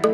You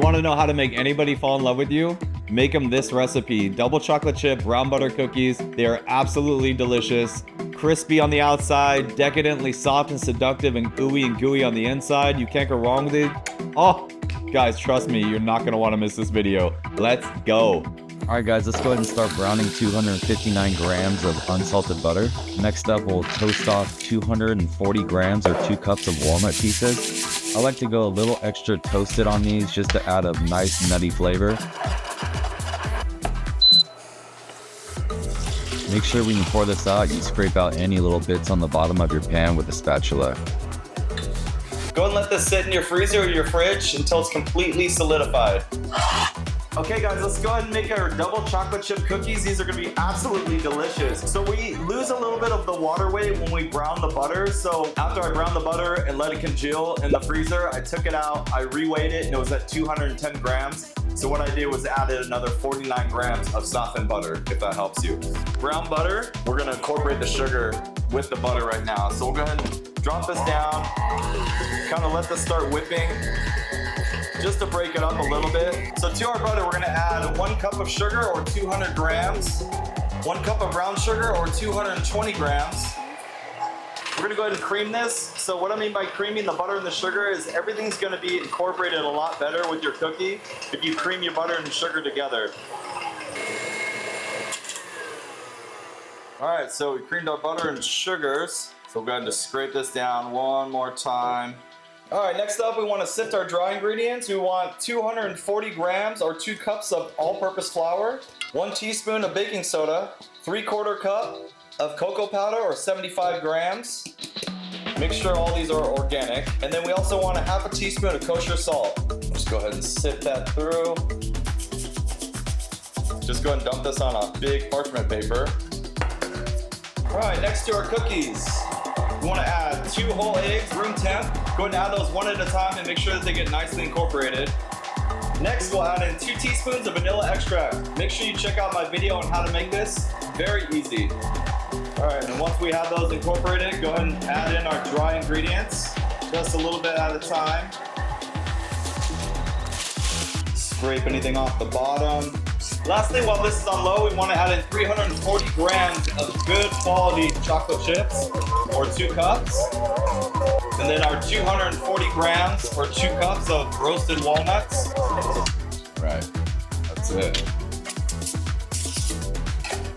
want to know how to make anybody fall in love with you? Make them this recipe. Double chocolate chip brown butter cookies. They are absolutely delicious. Crispy on the outside, decadently soft and seductive, and gooey on the inside. You can't go wrong with it. Oh, guys, trust me, you're not gonna want to miss this video. Let's go. Alright guys, let's go ahead and start browning 259 grams of unsalted butter. Next up, we'll toast off 240 grams or 2 cups of walnut pieces. I like to go a little extra toasted on these just to add a nice nutty flavor. Make sure when you pour this out, you scrape out any little bits on the bottom of your pan with a spatula. Go and let this sit in your freezer or your fridge until it's completely solidified. Okay guys, let's go ahead and make our double chocolate chip cookies. These are gonna be absolutely delicious. So we lose a little bit of the water weight when we brown the butter. So after I browned the butter and let it congeal in the freezer, I took it out, I reweighed it, and it was at 210 grams. So what I did was added another 49 grams of softened butter, if that helps you. Brown butter, we're gonna incorporate the sugar with the butter right now. So we'll go ahead and drop this down, kind of let this start whipping, just to break it up a little bit. So to our butter, we're gonna add 1 cup of sugar or 200 grams, 1 cup of brown sugar or 220 grams. We're gonna go ahead and cream this. So what I mean by creaming the butter and the sugar is everything's gonna be incorporated a lot better with your cookie if you cream your butter and sugar together. All right, so we creamed our butter and sugars. So we'll go ahead and just scrape this down one more time. All right, next up, we want to sift our dry ingredients. We want 240 grams or 2 cups of all-purpose flour, 1 teaspoon of baking soda, 3/4 cup of cocoa powder or 75 grams. Make sure all these are organic. And then we also want 1/2 teaspoon of kosher salt. Just go ahead and sift that through. Just go ahead and dump this on a big parchment paper. All right, next to our cookies, we want to add 2 whole eggs, room temp. Go ahead and add those one at a time and make sure that they get nicely incorporated. Next, we'll add in 2 teaspoons of vanilla extract. Make sure you check out my video on how to make this. Very easy. All right, and once we have those incorporated, go ahead and add in our dry ingredients, just a little bit at a time. Scrape anything off the bottom. Lastly, while this is on low, we want to add in 340 grams of good quality chocolate chips, or 2 cups. And then our 240 grams, or 2 cups of roasted walnuts. Right, that's it.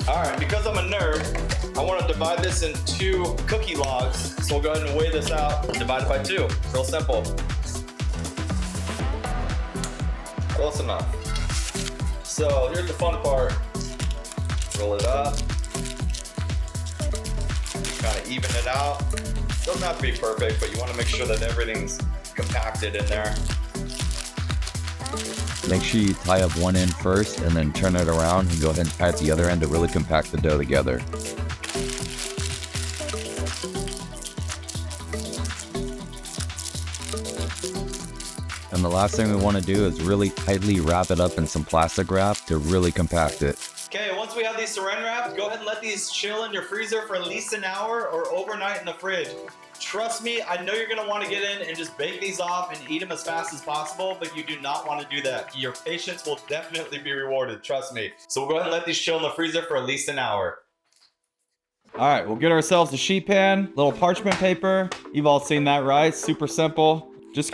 All right, because I'm a nerd, I want to divide this in 2 cookie logs. So we'll go ahead and weigh this out, divide it by 2. Real simple. Close enough. So here's the fun part. Roll it up. Kind of even it out. Doesn't have to be perfect, but you want to make sure that everything's compacted in there. Make sure you tie up one end first and then turn it around and go ahead and tie at the other end to really compact the dough together. And the last thing we want to do is really tightly wrap it up in some plastic wrap to really compact it. Okay, once we have these saran wrapped, go ahead and let these chill in your freezer for at least an hour or overnight in the fridge. Trust me, I know you're gonna want to get in and just bake these off and eat them as fast as possible, but you do not want to do that. Your patience will definitely be rewarded, trust me. So we'll go ahead and let these chill in the freezer for at least an hour. All right, we'll get ourselves a sheet pan, little parchment paper. You've all seen that, right? Super simple.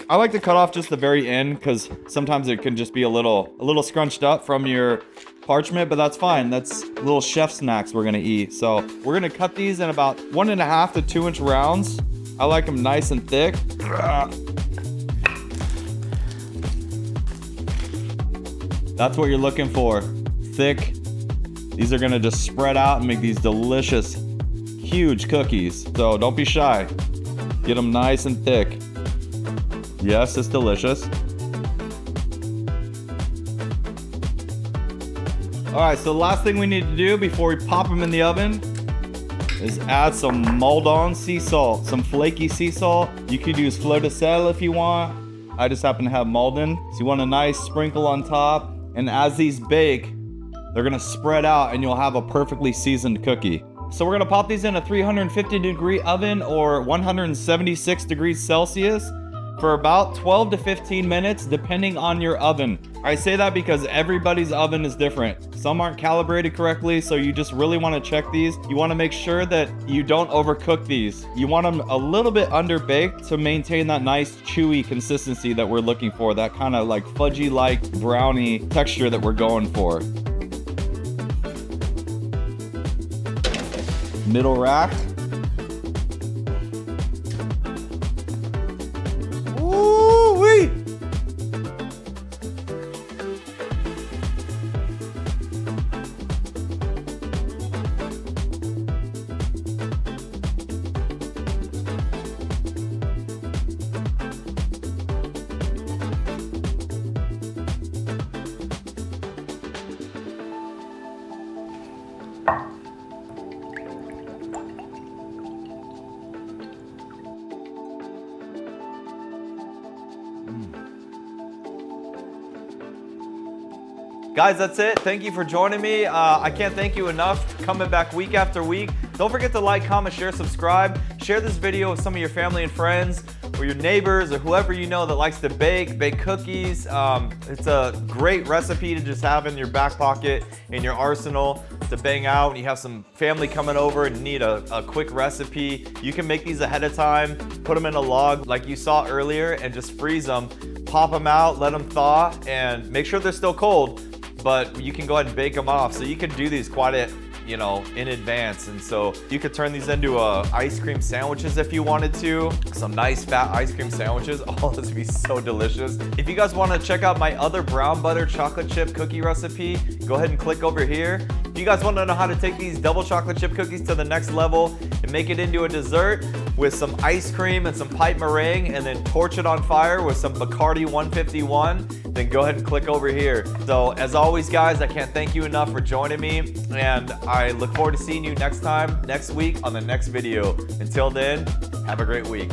I like to cut off just the very end because sometimes it can just be a little scrunched up from your parchment, but that's fine. That's little chef snacks we're gonna eat. So we're gonna cut these in about 1.5 to 2 inch rounds. I like them nice and thick. That's what you're looking for, thick. These are gonna just spread out and make these delicious, huge cookies. So don't be shy. Get them nice and thick. Yes, it's delicious. All right, so the last thing we need to do before we pop them in the oven is add some Maldon sea salt, some flaky sea salt. You could use fleur de sel if you want. I just happen to have Maldon. So you want a nice sprinkle on top. And as these bake, They're gonna spread out and you'll have a perfectly seasoned cookie. So we're gonna pop these in a 350-degree oven or 176 degrees Celsius for about 12 to 15 minutes, depending on your oven. I say that because everybody's oven is different. Some aren't calibrated correctly, so you just really wanna check these. You wanna make sure that you don't overcook these. You want them a little bit underbaked to maintain that nice chewy consistency that we're looking for, that kind of like fudgy-like brownie texture that we're going for. Middle rack. Woo-wee! Guys, that's it. Thank you for joining me. I can't thank you enough coming back week after week. Don't forget to like, comment, share, subscribe. Share this video with some of your family and friends or your neighbors or whoever you know that likes to bake cookies. It's a great recipe to just have in your back pocket, in your arsenal to bang out when you have some family coming over and need a quick recipe. You can make these ahead of time, put them in a log like you saw earlier and just freeze them. Pop them out, let them thaw, and make sure they're still cold. But you can go ahead and bake them off. So you can do these quite in advance. And so you could turn these into ice cream sandwiches if you wanted to. Some nice fat ice cream sandwiches. Oh, this would be so delicious. If you guys want to check out my other brown butter chocolate chip cookie recipe, go ahead and click over here. If you guys want to know how to take these double chocolate chip cookies to the next level and make it into a dessert with some ice cream and some pipe meringue and then torch it on fire with some Bacardi 151, then go ahead and click over here. So as always, guys, I can't thank you enough for joining me, and I look forward to seeing you next week on the next video. Until then, have a great week.